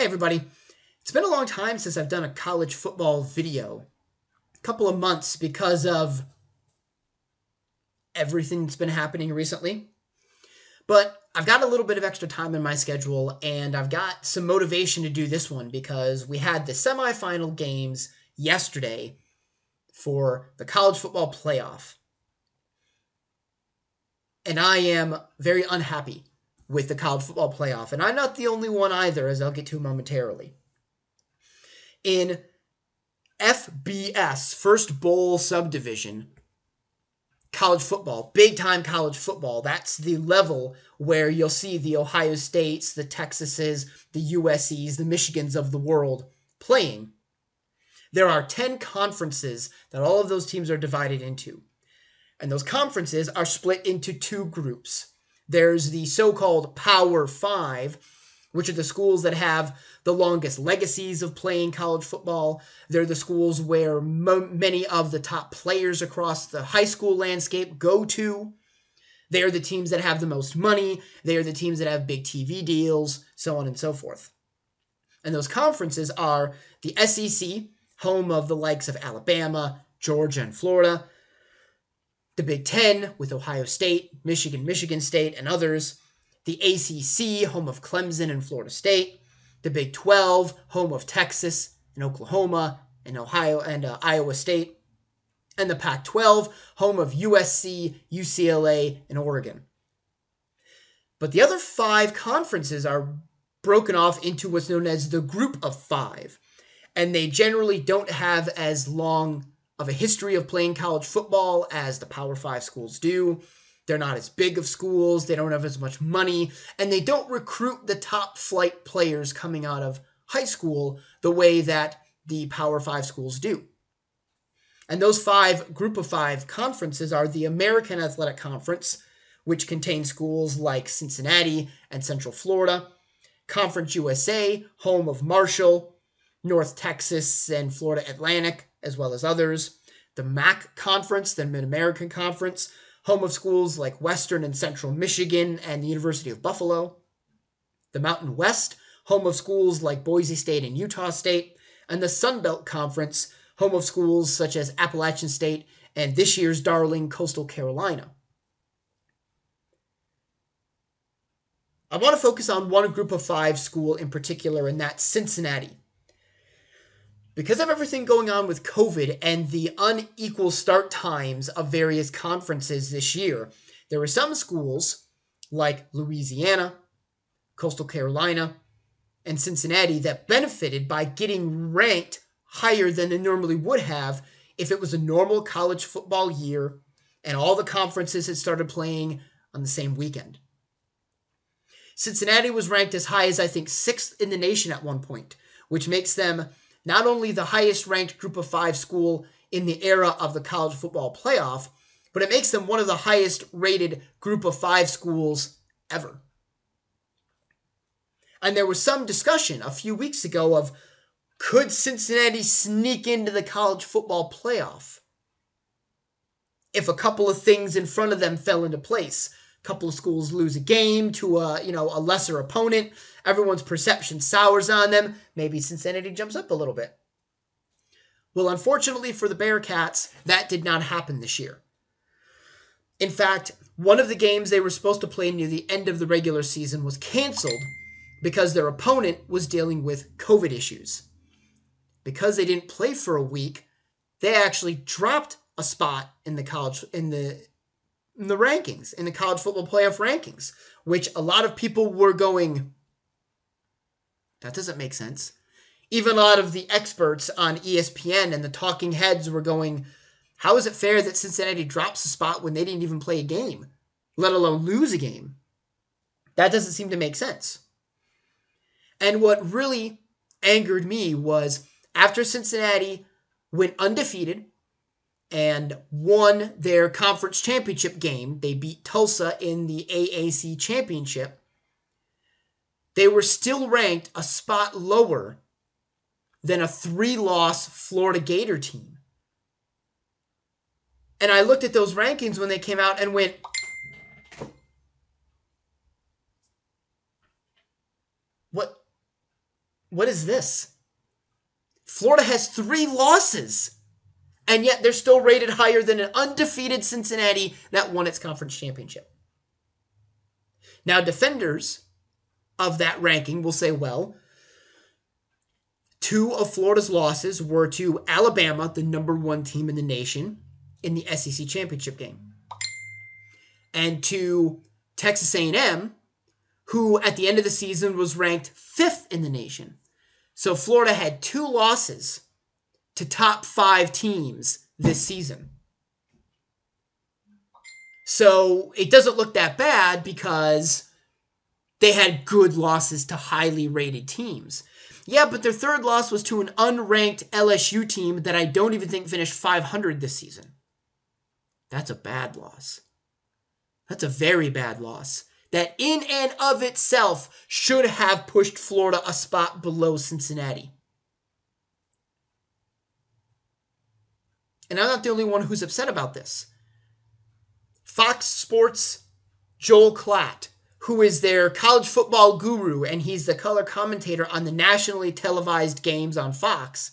Hey everybody, it's been a long time since I've done a college football video. A couple of months because of everything that's been happening recently. But I've got a little bit of extra time in my schedule and I've got some motivation to do this one because we had the semifinal games yesterday for the college football playoff. And I am very unhappy with the college football playoff. And I'm not the only one either, as I'll get to momentarily. In FBS, First Bowl Subdivision, college football, big time college football. That's the level where you'll see the Ohio States, the Texases, the USCs, the Michigans of the world playing. There are 10 conferences that all of those teams are divided into. And those conferences are split into two groups. There's the so-called Power Five, which are the schools that have the longest legacies of playing college football. They're the schools where many of the top players across the high school landscape go to. They are the teams that have the most money. They are the teams that have big TV deals, so on and so forth. And those conferences are the SEC, home of the likes of Alabama, Georgia, and Florida. The Big Ten, with Ohio State, Michigan State, and others. The ACC, home of Clemson and Florida State. The Big 12, home of Texas and Oklahoma and Ohio and Iowa State. And the Pac-12, home of USC, UCLA, and Oregon. But the other 5 conferences are broken off into what's known as the Group of 5. And they generally don't have as long of a history of playing college football as the Power 5 schools do. They're not as big of schools, they don't have as much money, and they don't recruit the top flight players coming out of high school the way that the Power 5 schools do. And those 5 Group of 5 conferences are the American Athletic Conference, which contains schools like Cincinnati and Central Florida, Conference USA, home of Marshall, North Texas and Florida Atlantic, as well as others, the MAC Conference, the Mid-American Conference, home of schools like Western and Central Michigan and the University of Buffalo, the Mountain West, home of schools like Boise State and Utah State, and the Sun Belt Conference, home of schools such as Appalachian State and this year's darling Coastal Carolina. I want to focus on one Group of 5 school in particular, and that's Cincinnati. Because of everything going on with COVID and the unequal start times of various conferences this year, there were some schools like Louisiana, Coastal Carolina, and Cincinnati that benefited by getting ranked higher than they normally would have if it was a normal college football year and all the conferences had started playing on the same weekend. Cincinnati was ranked as high as, I think, 6th in the nation at one point, which makes them not only the highest ranked Group of 5 school in the era of the college football playoff, but it makes them one of the highest rated Group of 5 schools ever. And there was some discussion a few weeks ago of, could Cincinnati sneak into the college football playoff if a couple of things in front of them fell into place? A couple of schools lose a game to a lesser opponent. Everyone's perception sours on them. Maybe Cincinnati jumps up a little bit. Well, unfortunately for the Bearcats, that did not happen this year. In fact, one of the games they were supposed to play near the end of the regular season was canceled because their opponent was dealing with COVID issues. Because they didn't play for a week, they actually dropped a spot in the rankings, in the college football playoff rankings, which a lot of people were going, that doesn't make sense. Even a lot of the experts on ESPN and the talking heads were going, how is it fair that Cincinnati drops a spot when they didn't even play a game, let alone lose a game? That doesn't seem to make sense. And what really angered me was after Cincinnati went undefeated and won their conference championship game, they beat Tulsa in the AAC championship, they were still ranked a spot lower than a 3-loss Florida Gator team. And I looked at those rankings when they came out and went, what? What is this? Florida has 3 losses, and yet they're still rated higher than an undefeated Cincinnati that won its conference championship. Now, defenders of that ranking will say, well, 2 of Florida's losses were to Alabama, the number 1 team in the nation, in the SEC championship game, and to Texas A&M, who at the end of the season was ranked 5th in the nation. So Florida had 2 losses to top 5 teams this season. So it doesn't look that bad because they had good losses to highly rated teams. Yeah, but their 3rd loss was to an unranked LSU team that I don't even think finished 500 this season. That's a bad loss. That's a very bad loss. That in and of itself should have pushed Florida a spot below Cincinnati. And I'm not the only one who's upset about this. Fox Sports' Joel Klatt, who is their college football guru, and he's the color commentator on the nationally televised games on Fox,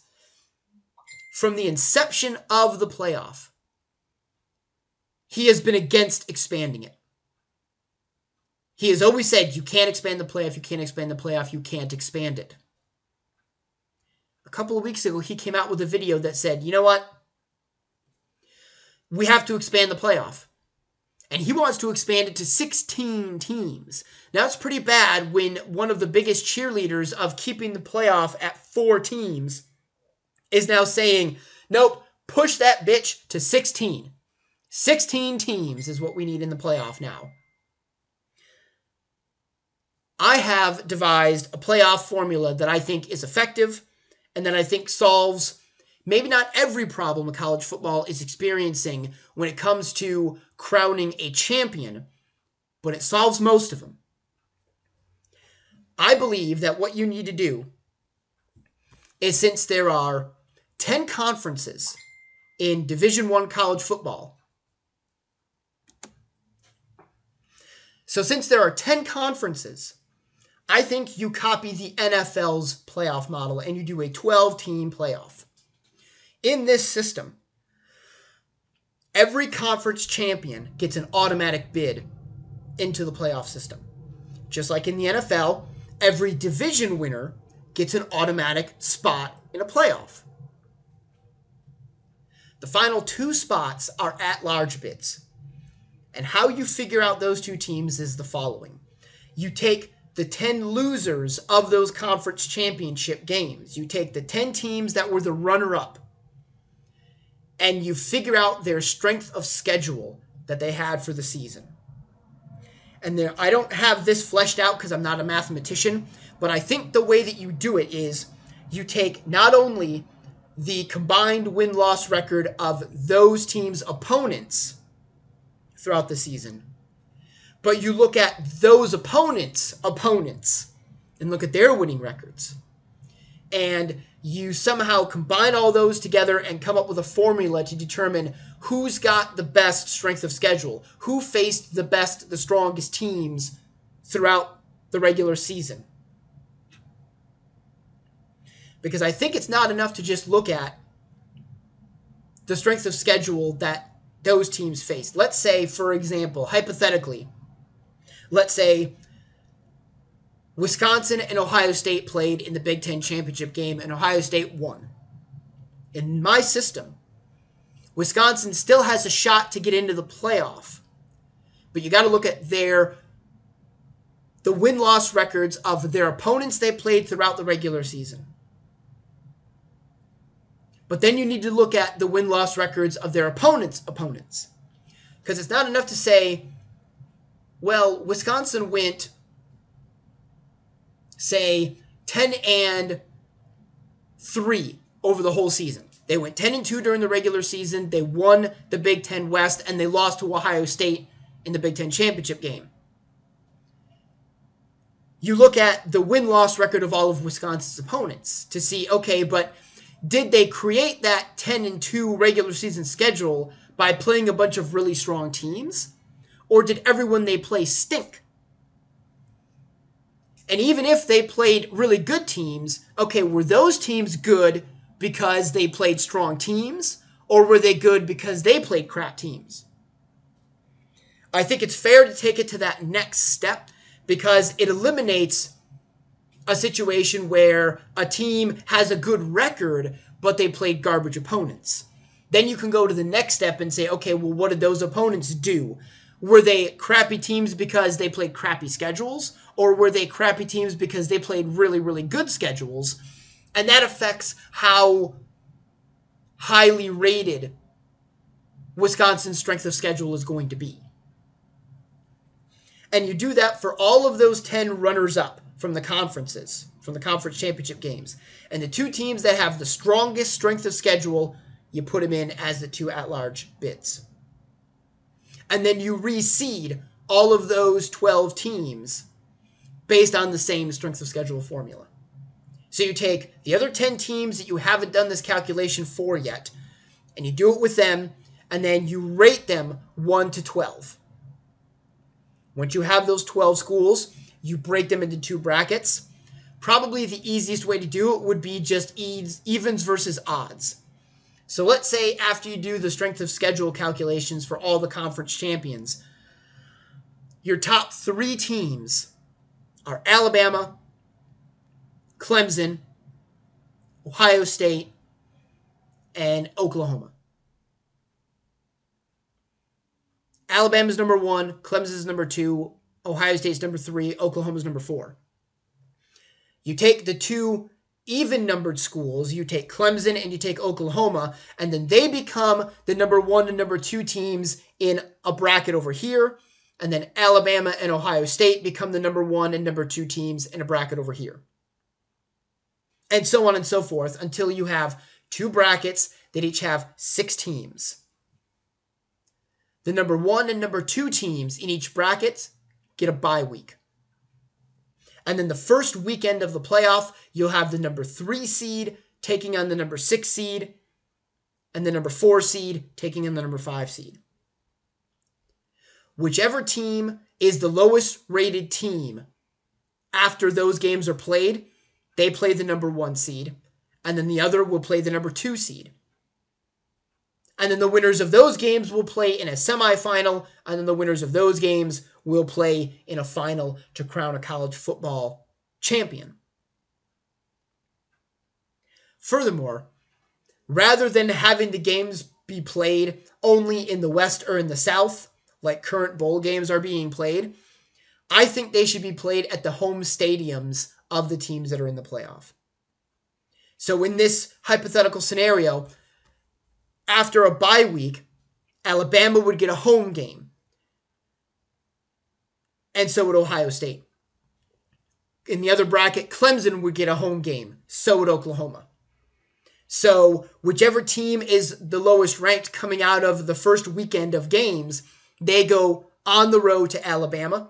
from the inception of the playoff, he has been against expanding it. He has always said, you can't expand the playoff, you can't expand the playoff, you can't expand it. A couple of weeks ago, he came out with a video that said, you know what? We have to expand the playoff. And he wants to expand it to 16 teams. Now, it's pretty bad when one of the biggest cheerleaders of keeping the playoff at 4 teams is now saying, nope, push that bitch to 16. 16 teams is what we need in the playoff now. I have devised a playoff formula that I think is effective and that I think solves maybe not every problem college football is experiencing when it comes to crowning a champion, but it solves most of them. I believe that what you need to do is, since there are 10 conferences in Division I college football, so since there are 10 conferences, I think you copy the NFL's playoff model and you do a 12-team playoff. In this system, every conference champion gets an automatic bid into the playoff system. Just like in the NFL, every division winner gets an automatic spot in a playoff. The final 2 spots are at-large bids. And how you figure out those 2 teams is the following. You take the 10 losers of those conference championship games. You take the 10 teams that were the runner-up, and you figure out their strength of schedule that they had for the season. And there, I don't have this fleshed out because I'm not a mathematician, but I think the way that you do it is you take not only the combined win-loss record of those teams' opponents throughout the season, but you look at those opponents' and look at their winning records. And you somehow combine all those together and come up with a formula to determine who's got the best strength of schedule, who faced the strongest teams throughout the regular season. Because I think it's not enough to just look at the strength of schedule that those teams faced. Let's say, for example, hypothetically, let's say Wisconsin and Ohio State played in the Big Ten championship game, and Ohio State won. In my system, Wisconsin still has a shot to get into the playoff, but you got to look at the win-loss records of their opponents they played throughout the regular season. But then you need to look at the win-loss records of their opponents' opponents. Because it's not enough to say, well, Wisconsin went, say, 10-3 over the whole season. They went 10-2 during the regular season. They won the Big Ten West, and they lost to Ohio State in the Big Ten championship game. You look at the win-loss record of all of Wisconsin's opponents to see, okay, but did they create that 10-2 regular season schedule by playing a bunch of really strong teams? Or did everyone they play stink? And even if they played really good teams, okay, were those teams good because they played strong teams, or were they good because they played crap teams? I think it's fair to take it to that next step because it eliminates a situation where a team has a good record, but they played garbage opponents. Then you can go to the next step and say, okay, well, what did those opponents do? Were they crappy teams because they played crappy schedules? Or were they crappy teams because they played really, really good schedules? And that affects how highly rated Wisconsin's strength of schedule is going to be. And you do that for all of those 10 runners up from the conferences, from the conference championship games. And the two teams that have the strongest strength of schedule, you put them in as the two at-large bids. And then you reseed all of those 12 teams based on the same strength of schedule formula. So you take the other 10 teams that you haven't done this calculation for yet, and you do it with them, and then you rate them 1 to 12. Once you have those 12 schools, you break them into two brackets. Probably the easiest way to do it would be just evens versus odds. So let's say after you do the strength of schedule calculations for all the conference champions, your top 3 teams are Alabama, Clemson, Ohio State, and Oklahoma. Alabama's number 1, Clemson's number 2, Ohio State's number 3, Oklahoma's number 4. You take the two even-numbered schools, you take Clemson and you take Oklahoma, and then they become the number 1 and number 2 teams in a bracket over here, and then Alabama and Ohio State become the number 1 and number 2 teams in a bracket over here. And so on and so forth until you have two brackets that each have 6 teams. The number 1 and number 2 teams in each bracket get a bye week. And then the first weekend of the playoff, you'll have the number 3 seed taking on the number 6 seed, and the number 4 seed taking on the number 5 seed. Whichever team is the lowest rated team after those games are played, they play the number 1 seed, and then the other will play the number 2 seed. And then the winners of those games will play in a semifinal, and then the winners of those games will play in a final to crown a college football champion. Furthermore, rather than having the games be played only in the West or in the South, like current bowl games are being played, I think they should be played at the home stadiums of the teams that are in the playoff. So in this hypothetical scenario, after a bye week, Alabama would get a home game. And so would Ohio State. In the other bracket, Clemson would get a home game. So would Oklahoma. So whichever team is the lowest ranked coming out of the first weekend of games, they go on the road to Alabama.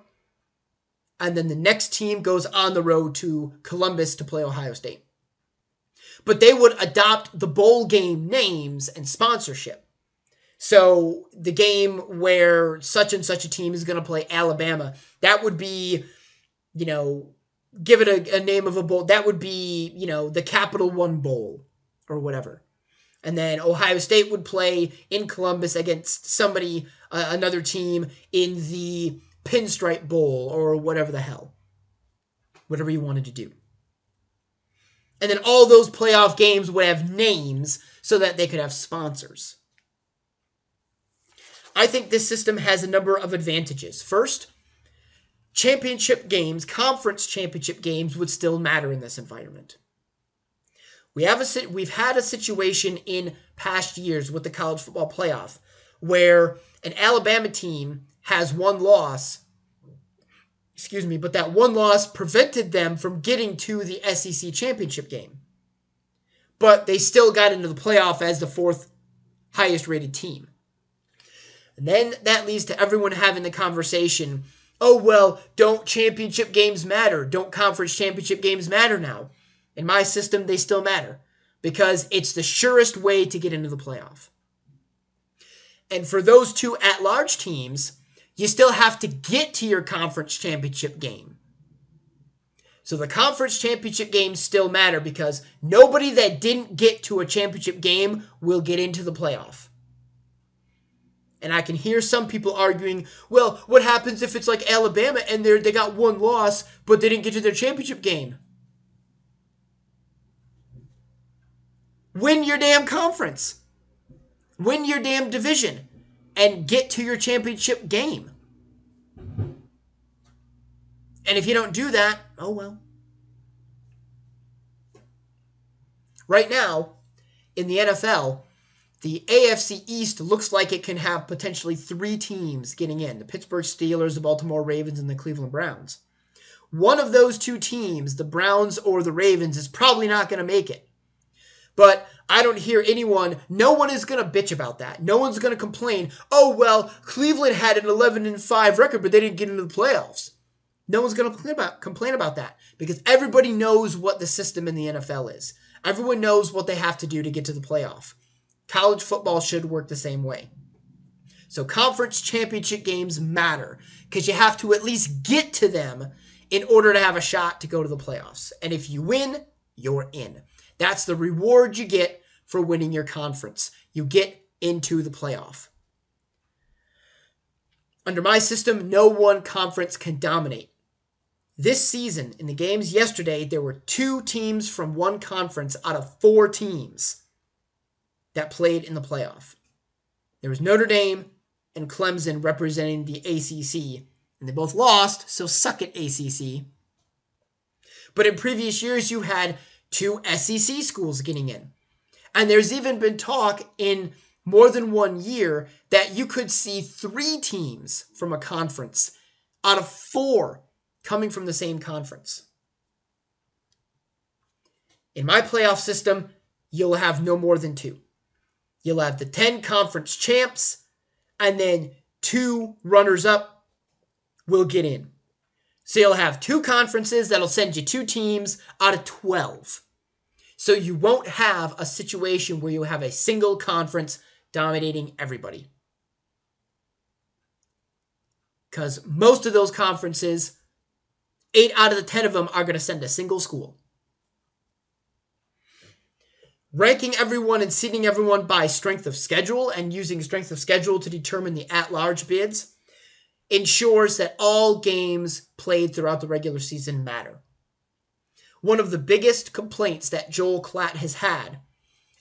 And then the next team goes on the road to Columbus to play Ohio State. But they would adopt the bowl game names and sponsorship. So the game where such and such a team is going to play Alabama, that would be, give it a name of a bowl. That would be, the Capital One Bowl or whatever. And then Ohio State would play in Columbus against somebody, another team in the Pinstripe Bowl or whatever the hell. Whatever you wanted to do. And then all those playoff games would have names so that they could have sponsors. I think this system has a number of advantages. First, championship games, conference championship games would still matter in this environment. We've had a situation in past years with the college football playoff where an Alabama team has one loss, but that one loss prevented them from getting to the SEC championship game. But they still got into the playoff as the 4th highest rated team. And then that leads to everyone having the conversation, oh, well, don't championship games matter? Don't conference championship games matter now? In my system, they still matter because it's the surest way to get into the playoff. And for those two at-large teams, you still have to get to your conference championship game. So the conference championship games still matter because nobody that didn't get to a championship game will get into the playoff. And I can hear some people arguing, well, what happens if it's like Alabama and they got one loss, but they didn't get to their championship game? Win your damn conference. Win your damn division. And get to your championship game. And if you don't do that, oh well. Right now, in the NFL, the AFC East looks like it can have potentially 3 teams getting in. The Pittsburgh Steelers, the Baltimore Ravens, and the Cleveland Browns. One of those 2 teams, the Browns or the Ravens, is probably not going to make it. But I don't hear no one is going to bitch about that. No one's going to complain, oh, well, Cleveland had an 11-5 record, but they didn't get into the playoffs. No one's going to complain about that because everybody knows what the system in the NFL is. Everyone knows what they have to do to get to the playoff. College football should work the same way. So conference championship games matter because you have to at least get to them in order to have a shot to go to the playoffs. And if you win, you're in. That's the reward you get for winning your conference. You get into the playoff. Under my system, no one conference can dominate. This season, in the games yesterday, there were 2 teams from one conference out of 4 teams that played in the playoff. There was Notre Dame and Clemson representing the ACC, and they both lost, so suck it, ACC. But in previous years, you had 2 SEC schools getting in. And there's even been talk in more than one year that you could see 3 teams from a conference out of 4 coming from the same conference. In my playoff system, you'll have no more than 2. You'll have the 10 conference champs, and then 2 runners-up will get in. So you'll have 2 conferences that'll send you 2 teams out of 12. So you won't have a situation where you have a single conference dominating everybody. Because most of those conferences, 8 out of the 10 of them are going to send a single school. Ranking everyone and seeding everyone by strength of schedule and using strength of schedule to determine the at-large bids ensures that all games played throughout the regular season matter. One of the biggest complaints that Joel Klatt has had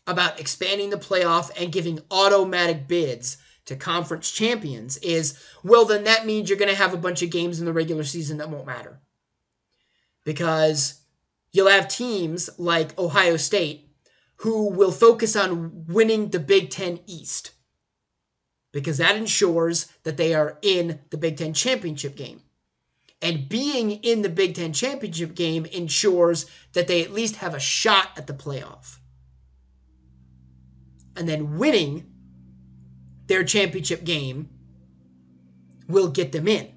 about expanding the playoff and giving automatic bids to conference champions is, well, then that means you're going to have a bunch of games in the regular season that won't matter. Because you'll have teams like Ohio State who will focus on winning the Big Ten East, because that ensures that they are in the Big Ten championship game. And being in the Big Ten championship game ensures that they at least have a shot at the playoff. And then winning their championship game will get them in.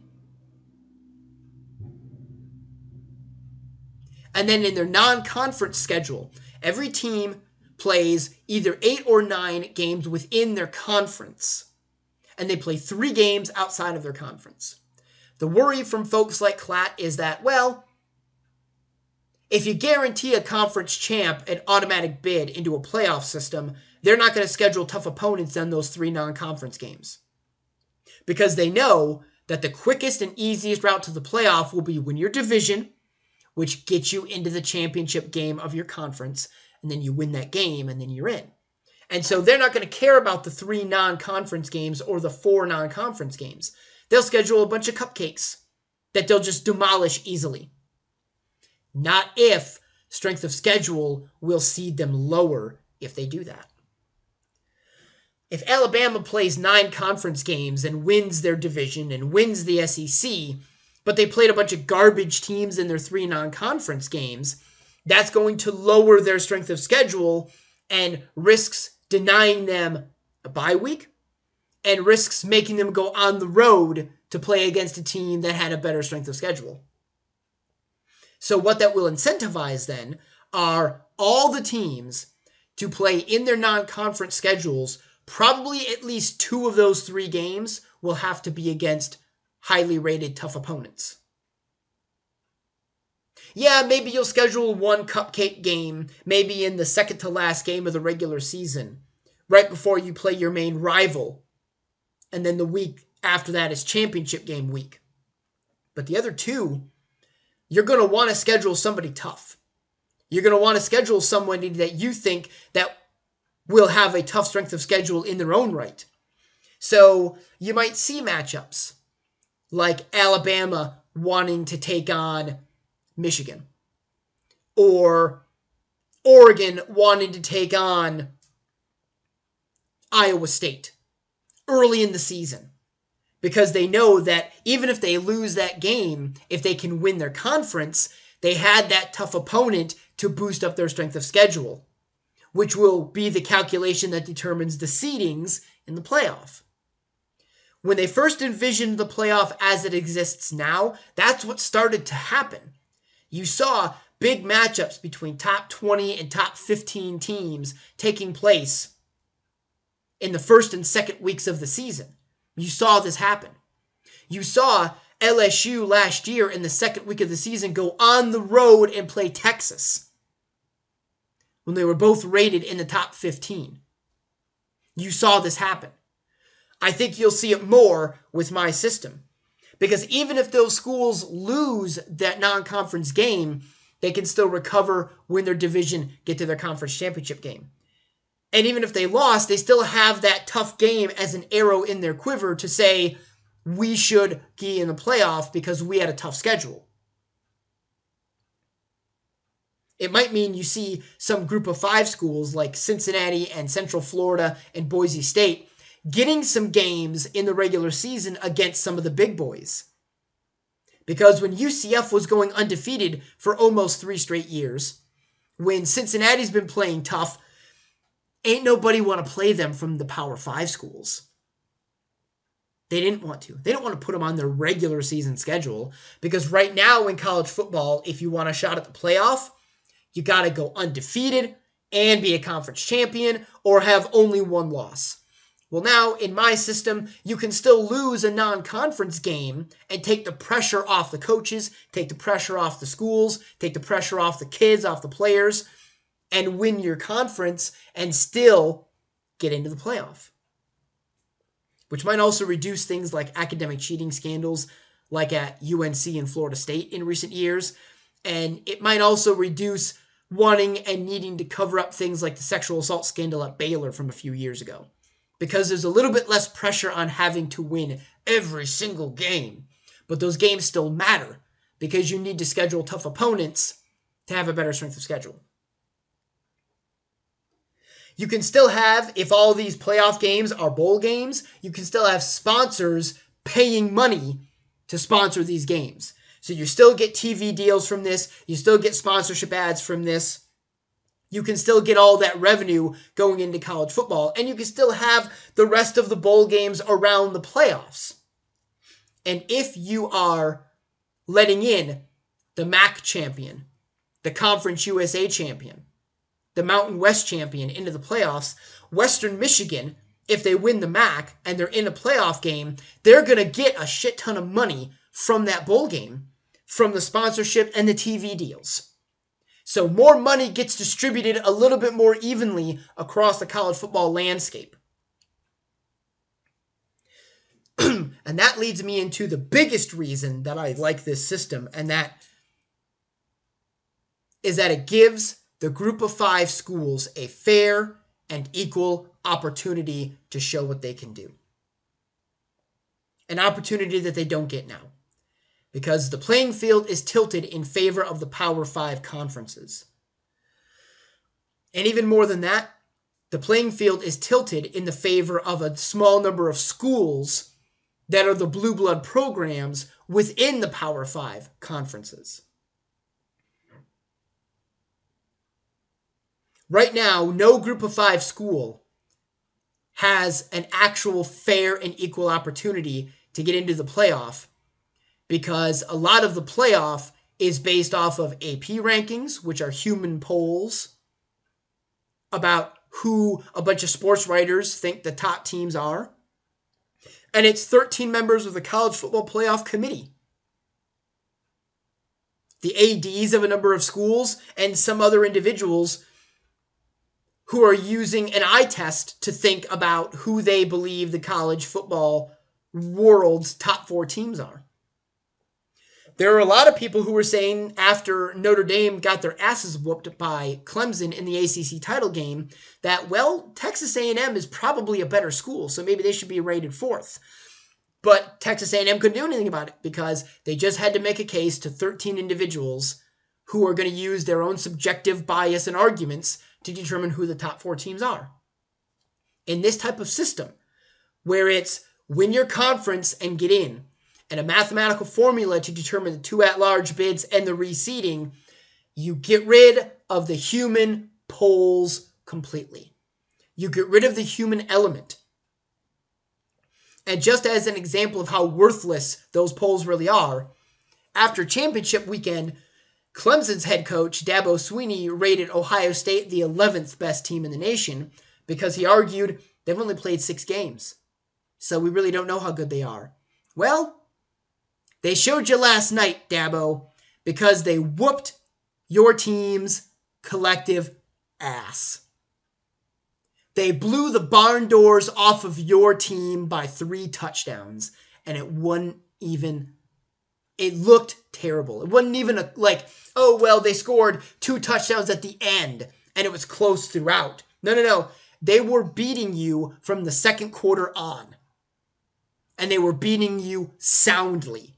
And then in their non-conference schedule, every team plays either 8 or 9 games within their conference, and they play 3 games outside of their conference. The worry from folks like Klatt is that, well, if you guarantee a conference champ an automatic bid into a playoff system, they're not going to schedule tough opponents on those 3 non-conference games. Because they know that the quickest and easiest route to the playoff will be win your division, which gets you into the championship game of your conference, and then you win that game, and then you're in. And so they're not going to care about the 3 non-conference games or the 4 non-conference games. They'll schedule a bunch of cupcakes that they'll just demolish easily. Not if strength of schedule will seed them lower if they do that. If Alabama plays 9 conference games and wins their division and wins the SEC, but they played a bunch of garbage teams in their 3 non-conference games, that's going to lower their strength of schedule and risks denying them a bye week and risks making them go on the road to play against a team that had a better strength of schedule. So what that will incentivize then are all the teams to play in their non-conference schedules. Probably at least 2 of those 3 games will have to be against highly rated tough opponents. Yeah, maybe you'll schedule one cupcake game, maybe in the second to last game of the regular season, right before you play your main rival. And then the week after that is championship game week. But the other two, you're going to want to schedule somebody tough. You're going to want to schedule someone that you think that will have a tough strength of schedule in their own right. So you might see matchups like Alabama wanting to take on Michigan, or Oregon wanting to take on Iowa State early in the season, because they know that even if they lose that game, if they can win their conference, they had that tough opponent to boost up their strength of schedule, which will be the calculation that determines the seedings in the playoff. When they first envisioned the playoff as it exists now, that's what started to happen. You saw big matchups between top 20 and top 15 teams taking place in the first and second weeks of the season. You saw this happen. You saw LSU last year in the second week of the season go on the road and play Texas when they were both rated in the top 15. You saw this happen. I think you'll see it more with my system, because even if those schools lose that non-conference game, they can still recover, win their division, get to their conference championship game. And even if they lost, they still have that tough game as an arrow in their quiver to say, we should be in the playoff because we had a tough schedule. It might mean you see some group of 5 schools like Cincinnati and Central Florida and Boise State getting some games in the regular season against some of the big boys. Because when UCF was going undefeated for almost 3 straight years, when Cincinnati's been playing tough, ain't nobody want to play them from the Power 5 schools. They didn't want to. They don't want to put them on their regular season schedule, because right now in college football, if you want a shot at the playoff, you got to go undefeated and be a conference champion or have only one loss. Well, now in my system, you can still lose a non-conference game and take the pressure off the coaches, take the pressure off the schools, take the pressure off the kids, off the players, and win your conference and still get into the playoff. Which might also reduce things like academic cheating scandals like at UNC and Florida State in recent years. And it might also reduce wanting and needing to cover up things like the sexual assault scandal at Baylor from a few years ago, because there's a little bit less pressure on having to win every single game. But those games still matter because you need to schedule tough opponents to have a better strength of schedule. You can still have, if all these playoff games are bowl games, you can still have sponsors paying money to sponsor these games. So you still get TV deals from this. You still get sponsorship ads from this. You can still get all that revenue going into college football. And you can still have the rest of the bowl games around the playoffs. And if you are letting in the MAC champion, the Conference USA champion, the Mountain West champion into the playoffs, Western Michigan, if they win the MAC and they're in a playoff game, they're going to get a shit ton of money from that bowl game, from the sponsorship and the TV deals. So more money gets distributed a little bit more evenly across the college football landscape. And that leads me into the biggest reason that I like this system, and that is that it gives the group of 5 schools a fair and equal opportunity to show what they can do. An opportunity that they don't get now, because the playing field is tilted in favor of the Power 5 conferences. And even more than that, the playing field is tilted in the favor of a small number of schools that are the blue blood programs within the Power 5 conferences. Right now, no group of 5 school has an actual fair and equal opportunity to get into the playoff, because a lot of the playoff is based off of AP rankings, which are human polls about who a bunch of sports writers think the top teams are. And it's 13 members of the College Football Playoff Committee. the ADs of a number of schools, and some other individuals who are using an eye test to think about who they believe the college football world's top 4 teams are. There are a lot of people who were saying after Notre Dame got their asses whooped by Clemson in the ACC title game that, well, Texas A&M is probably a better school, so maybe they should be rated 4th. But Texas A&M couldn't do anything about it because they just had to make a case to 13 individuals who are going to use their own subjective bias and arguments to determine who the top 4 teams are. In this type of system, where it's win your conference and get in, and a mathematical formula to determine the 2 at-large bids and the reseeding, you get rid of the human polls completely. You get rid of the human element. And just as an example of how worthless those polls really are, after championship weekend, Clemson's head coach, Dabo Swinney, rated Ohio State the 11th best team in the nation because he argued they've only played 6 games. So we really don't know how good they are. Well, they showed you last night, Dabo, because they whooped your team's collective ass. They blew the barn doors off of your team by 3 touchdowns, and it looked terrible. It wasn't even they scored 2 touchdowns at the end, and it was close throughout. No. They were beating you from the second quarter on, and they were beating you soundly.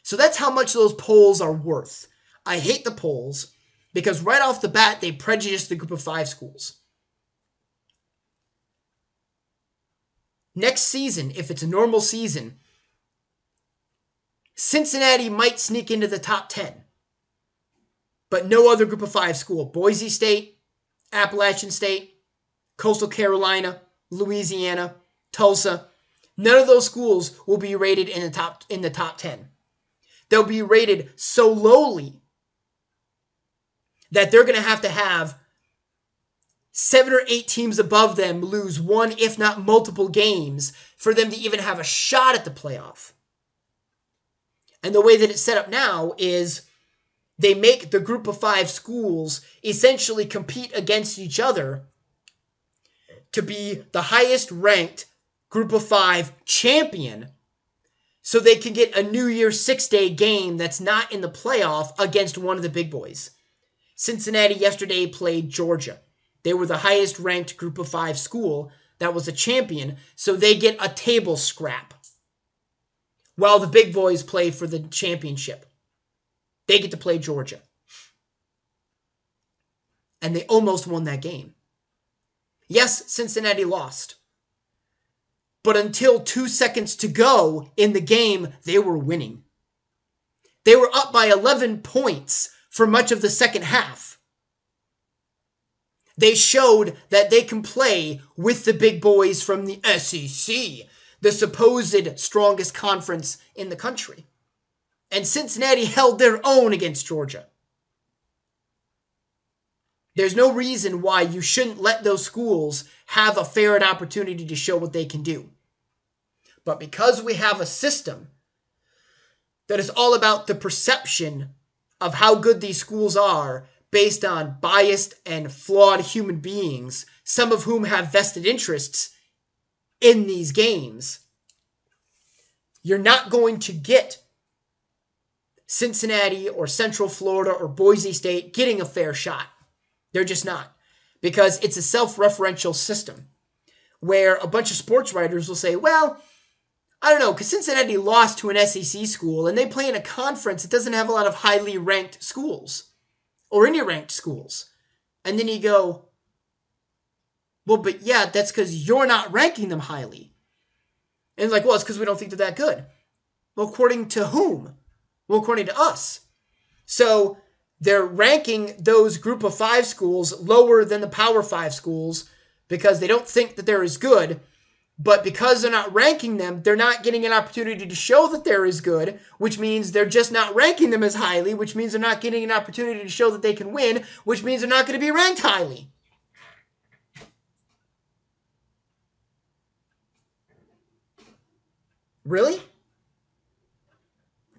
So that's how much those polls are worth. I hate the polls because right off the bat, they prejudice the group of 5 schools. Next season, if it's a normal season, Cincinnati might sneak into the top 10. But no other group of 5 school. Boise State, Appalachian State, Coastal Carolina, Louisiana, Tulsa. None of those schools will be rated in the top 10. They'll be rated so lowly that they're going to have 7 or 8 teams above them lose 1, if not multiple games for them to even have a shot at the playoff. And the way that it's set up now is they make the group of 5 schools essentially compete against each other to be the highest ranked group of 5 champion, so they can get a New Year's 6-day game that's not in the playoff against one of the big boys. Cincinnati yesterday played Georgia. They were the highest ranked group of 5 school that was a champion, so they get a table scrap while the big boys play for the championship. They get to play Georgia. And they almost won that game. Yes, Cincinnati lost. But until 2 seconds to go in the game, they were winning. They were up by 11 points for much of the second half. They showed that they can play with the big boys from the SEC, the supposed strongest conference in the country. And Cincinnati held their own against Georgia. There's no reason why you shouldn't let those schools have a fair opportunity to show what they can do. But because we have a system that is all about the perception of how good these schools are based on biased and flawed human beings, some of whom have vested interests in these games, you're not going to get Cincinnati or Central Florida or Boise State getting a fair shot. They're just not. Because it's a self-referential system where a bunch of sports writers will say, well, I don't know, because Cincinnati lost to an SEC school and they play in a conference that doesn't have a lot of highly ranked schools or any ranked schools. And then you go, well, but yeah, that's because you're not ranking them highly. And it's like, well, it's because we don't think they're that good. Well, according to whom? Well, according to us. So they're ranking those group of 5 schools lower than the Power 5 schools because they don't think that they're as good. But because they're not ranking them, they're not getting an opportunity to show that they're as good, which means they're just not ranking them as highly, which means they're not getting an opportunity to show that they can win, which means they're not going to be ranked highly. Really? What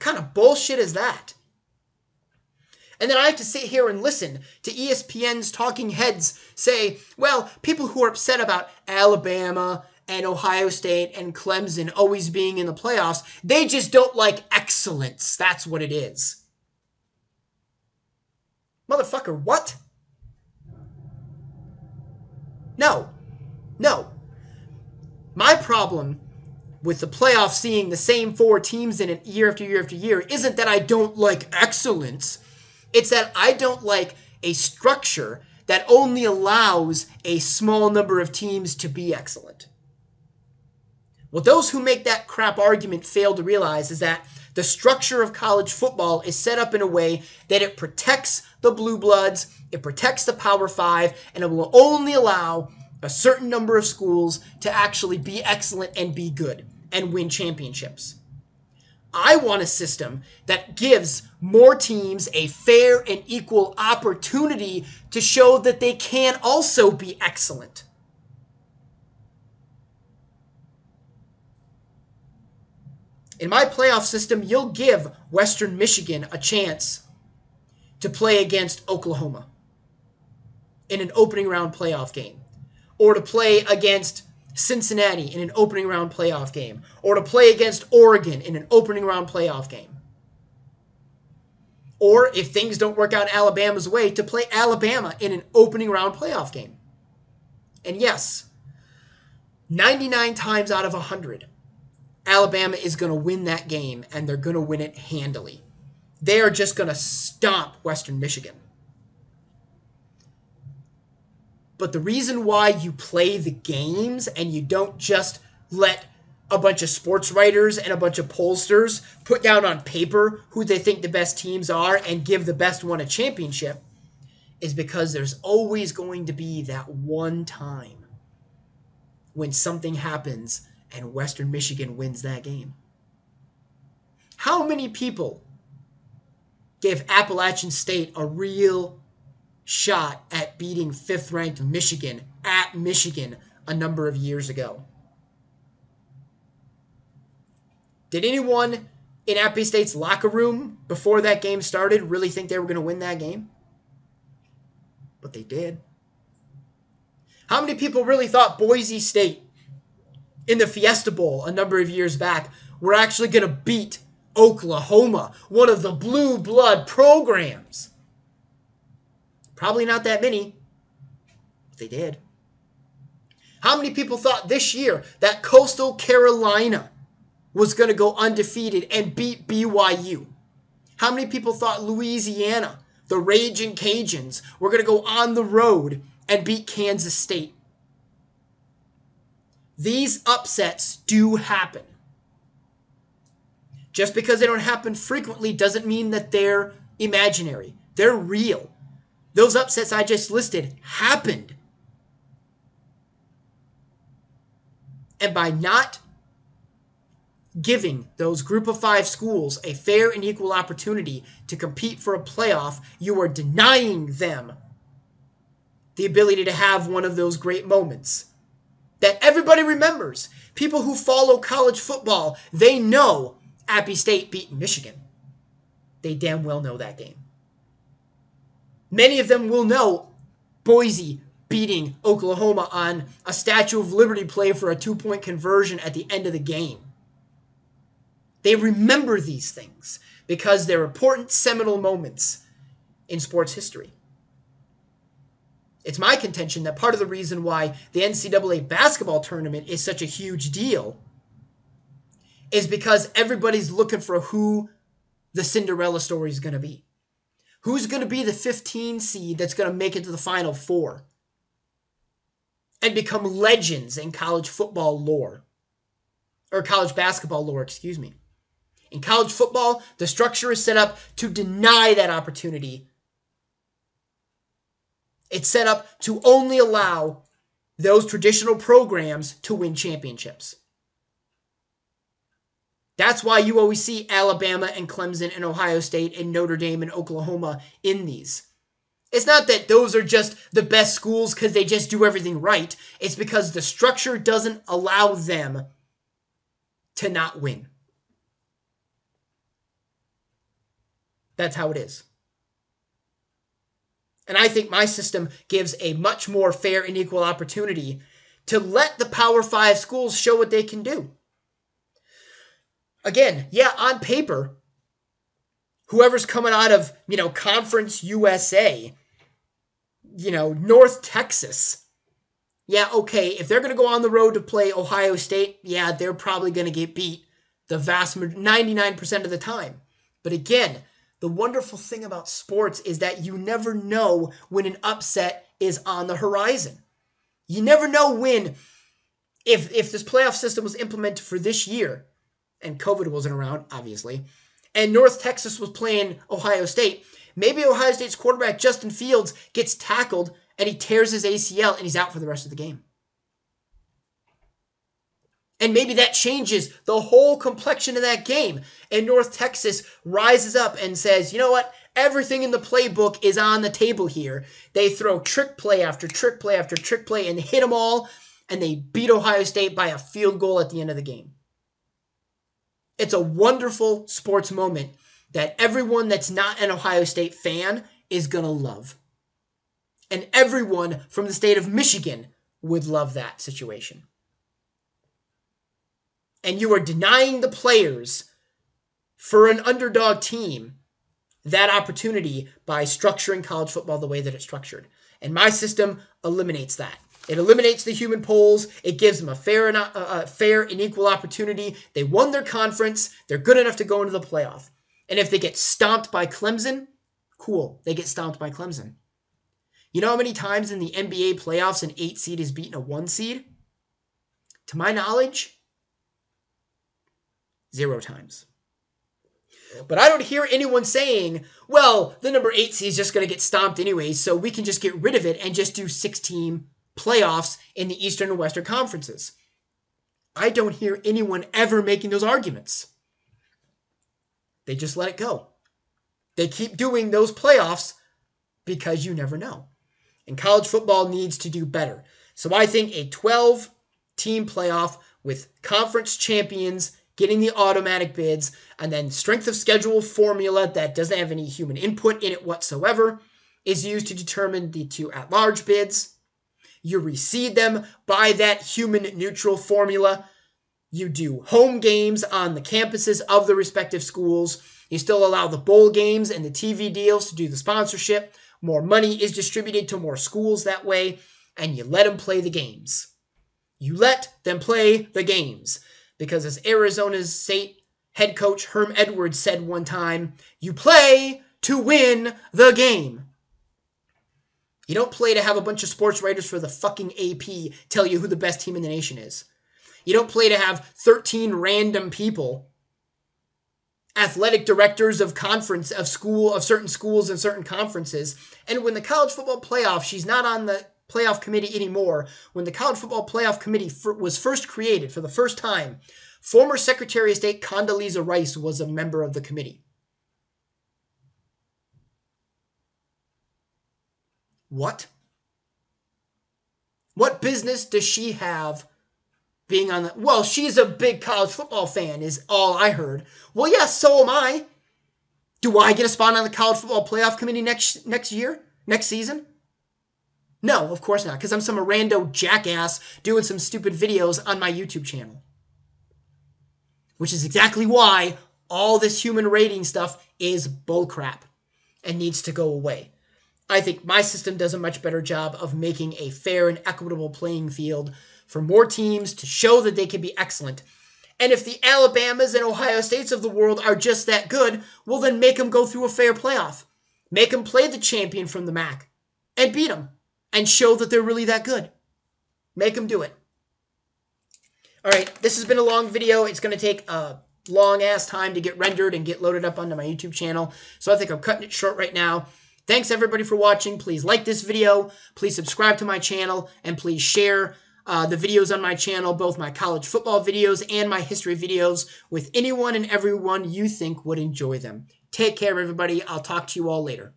kind of bullshit is that? And then I have to sit here and listen to ESPN's talking heads say, well, people who are upset about Alabama and Ohio State and Clemson always being in the playoffs, they just don't like excellence. That's what it is. Motherfucker, what? No. No. My problem with the playoffs seeing the same four teams in it year after year after year isn't that I don't like excellence. It's that I don't like a structure that only allows a small number of teams to be excellent. What those who make that crap argument fail to realize is that the structure of college football is set up in a way that it protects the blue bloods, it protects the Power Five, and it will only allow a certain number of schools to actually be excellent and be good and win championships. I want a system that gives more teams a fair and equal opportunity to show that they can also be excellent. In my playoff system, you'll give Western Michigan a chance to play against Oklahoma in an opening round playoff game, or to play against Cincinnati in an opening round playoff game, or to play against Oregon in an opening round playoff game. Or if things don't work out Alabama's way, to play Alabama in an opening round playoff game. And yes, 99 times out of 100, Alabama is going to win that game, and they're going to win it handily. They are just going to stomp Western Michigan. But the reason why you play the games and you don't just let a bunch of sports writers and a bunch of pollsters put down on paper who they think the best teams are and give the best one a championship is because there's always going to be that one time when something happens and Western Michigan wins that game. How many people gave Appalachian State a real shot at beating fifth-ranked Michigan at Michigan a number of years ago? Did anyone in Appy State's locker room before that game started really think they were going to win that game? But they did. How many people really thought Boise State in the Fiesta Bowl a number of years back were actually going to beat Oklahoma, one of the blue blood programs? Probably not that many, but they did. How many people thought this year that Coastal Carolina was going to go undefeated and beat BYU? How many people thought Louisiana, the Raging Cajuns, were going to go on the road and beat Kansas State? These upsets do happen. Just because they don't happen frequently doesn't mean that they're imaginary. They're real. Those upsets I just listed happened. And by not giving those group of five schools a fair and equal opportunity to compete for a playoff, you are denying them the ability to have one of those great moments that everybody remembers. People who follow college football, they know Appy State beat Michigan. They damn well know that game. Many of them will know Boise beating Oklahoma on a Statue of Liberty play for a 2-point conversion at the end of the game. They remember these things because they're important seminal moments in sports history. It's my contention that part of the reason why the NCAA basketball tournament is such a huge deal is because everybody's looking for who the Cinderella story is going to be. Who's going to be the 15 seed that's going to make it to the Final Four and become legends in college football lore? Or college basketball lore, excuse me. In college football, the structure is set up to deny that opportunity. It's set up to only allow those traditional programs to win championships. That's why you always see Alabama and Clemson and Ohio State and Notre Dame and Oklahoma in these. It's not that those are just the best schools because they just do everything right. It's because the structure doesn't allow them to not win. That's how it is. And I think my system gives a much more fair and equal opportunity to let the Power 5 schools show what they can do. Again, yeah, on paper, whoever's coming out of, Conference USA, North Texas, yeah, okay, if they're going to go on the road to play Ohio State, yeah, they're probably going to get beat the vast 99% of the time. But again, the wonderful thing about sports is that you never know when an upset is on the horizon. You never know when, if this playoff system was implemented for this year, and COVID wasn't around, obviously, and North Texas was playing Ohio State, maybe Ohio State's quarterback, Justin Fields, gets tackled and he tears his ACL and he's out for the rest of the game. And maybe that changes the whole complexion of that game. And North Texas rises up and says, you know what? Everything in the playbook is on the table here. They throw trick play after trick play after trick play and hit them all, and they beat Ohio State by a field goal at the end of the game. It's a wonderful sports moment that everyone that's not an Ohio State fan is going to love. And everyone from the state of Michigan would love that situation. And you are denying the players for an underdog team that opportunity by structuring college football the way that it's structured. And my system eliminates that. It eliminates the human polls. It gives them a fair and equal opportunity. They won their conference. They're good enough to go into the playoff. And if they get stomped by Clemson, cool. They get stomped by Clemson. You know how many times in the NBA playoffs an 8 seed has beaten a 1 seed? To my knowledge, 0 times. But I don't hear anyone saying, well, the number 8 seed is just going to get stomped anyway, so we can just get rid of it and just do 6-team playoffs in the Eastern and Western conferences. I don't hear anyone ever making those arguments. They just let it go. They keep doing those playoffs because you never know. And college football needs to do better. So I think a 12-team playoff with conference champions getting the automatic bids, and then strength of schedule formula that doesn't have any human input in it whatsoever is used to determine the 2 at-large bids. You reseed them by that human-neutral formula. You do home games on the campuses of the respective schools. You still allow the bowl games and the TV deals to do the sponsorship. More money is distributed to more schools that way, and you let them play the games. You let them play the games. Because as Arizona State head coach Herm Edwards said one time, you play to win the game. You don't play to have a bunch of sports writers for the fucking AP tell you who the best team in the nation is. You don't play to have 13 random people, athletic directors of certain schools and certain conferences. And when the college football playoff, she's not on the playoff committee anymore. When the college football playoff committee was first created for the first time, former Secretary of State Condoleezza Rice was a member of the committee. What? What business does she have being on the... Well, she's a big college football fan is all I heard. Well, yeah, so am I. Do I get a spot on the college football playoff committee next season? No, of course not, because I'm some rando jackass doing some stupid videos on my YouTube channel. Which is exactly why all this human rating stuff is bullcrap and needs to go away. I think my system does a much better job of making a fair and equitable playing field for more teams to show that they can be excellent. And if the Alabamas and Ohio States of the world are just that good, well then make them go through a fair playoff. Make them play the champion from the MAC and beat them. And show that they're really that good. Make them do it. All right, this has been a long video. It's going to take a long-ass time to get rendered and get loaded up onto my YouTube channel. So I think I'm cutting it short right now. Thanks, everybody, for watching. Please like this video. Please subscribe to my channel. And please share the videos on my channel, both my college football videos and my history videos, with anyone and everyone you think would enjoy them. Take care, everybody. I'll talk to you all later.